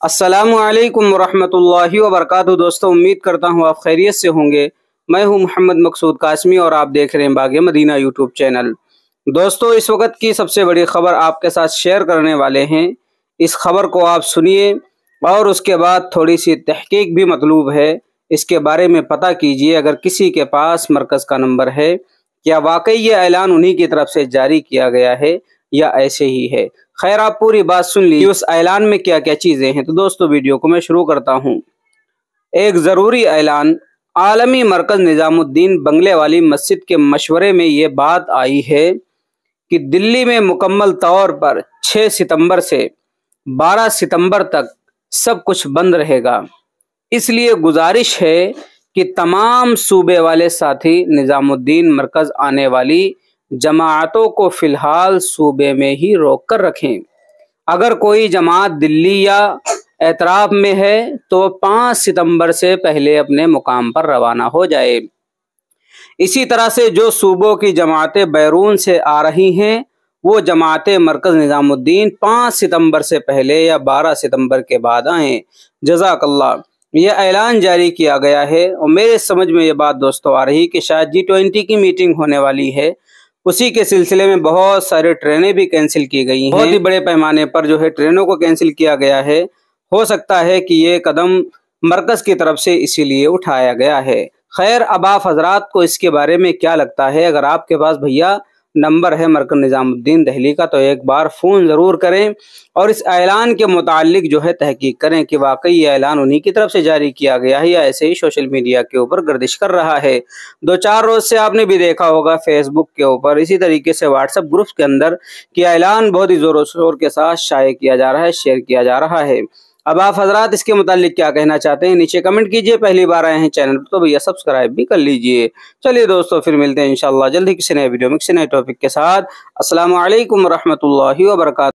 अस्सलामुअलैकुम वरहमतुल्लाहि वबरकातुहू। दोस्तों, उम्मीद करता हूँ आप खैरियत से होंगे। मैं हूँ मोहम्मद मकसूद कासमी और आप देख रहे हैं बाग़ मदीना यूट्यूब चैनल। दोस्तों, इस वक्त की सबसे बड़ी खबर आपके साथ शेयर करने वाले हैं। इस खबर को आप सुनिए और उसके बाद थोड़ी सी तहकीक भी मतलूब है। इसके बारे में पता कीजिए, अगर किसी के पास मरकज़ का नंबर है, क्या वाकई ये ऐलान उन्हीं की तरफ से जारी किया गया है या ऐसे ही है। खैर, आप पूरी बात सुन लीजिए उस ऐलान में क्या क्या चीज़ें हैं। तो दोस्तों, वीडियो को मैं शुरू करता हूँ। एक ज़रूरी ऐलान। आलमी मरकज़ निज़ामुद्दीन बंगले वाली मस्जिद के मशवरे में ये बात आई है कि दिल्ली में मुकम्मल तौर पर 6 सितंबर से 12 सितंबर तक सब कुछ बंद रहेगा। इसलिए गुजारिश है कि तमाम सूबे वाले साथी निज़ामुद्दीन मरकज़ आने वाली जमाअतों को फ़िलहाल सूबे में ही रोक कर रखें। अगर कोई जमात दिल्ली या एतराफ़ में है तो 5 सितंबर से पहले अपने मुकाम पर रवाना हो जाए। इसी तरह से जो सूबों की जमातें बैरून से आ रही हैं, वो जमातें मरकज़ निज़ामुद्दीन 5 सितंबर से पहले या 12 सितंबर के बाद आएँ। जज़ाकल्लाह। यह ऐलान जारी किया गया है और मेरे समझ में ये बात दोस्तों आ रही कि शायद G20 की मीटिंग होने वाली है। उसी के सिलसिले में बहुत सारी ट्रेनें भी कैंसिल की गई हैं। बहुत ही बड़े पैमाने पर जो है ट्रेनों को कैंसिल किया गया है। हो सकता है कि ये कदम मरकज़ की तरफ से इसीलिए उठाया गया है। खैर, अब आप हजरात को इसके बारे में क्या लगता है? अगर आपके पास भैया नंबर है मरकज़ निज़ामुद्दीन दिल्ली का, तो एक बार फ़ोन ज़रूर करें और इस ऐलान के मुतालिक जो है तहकीक करें कि वाकई ये ऐलान उन्हीं की तरफ से जारी किया गया है या ऐसे ही सोशल मीडिया के ऊपर गर्दिश कर रहा है। 2-4 रोज़ से आपने भी देखा होगा फेसबुक के ऊपर, इसी तरीके से व्हाट्सएप ग्रुप्स के अंदर कि ऐलान बहुत ही ज़ोर शोर के साथ शाये किया जा रहा है, शेयर किया जा रहा है। अब आप हजरात इसके मुतालिक क्या कहना चाहते हैं, नीचे कमेंट कीजिए। पहली बार आए हैं चैनल पर तो भैया सब्सक्राइब भी कर लीजिए। चलिए दोस्तों, फिर मिलते हैं इंशाअल्लाह जल्दी किसी नए वीडियो में किसी नए टॉपिक के साथ। अस्सलामु अलैकुम रहमतुल्लाहि व बरकातुहू।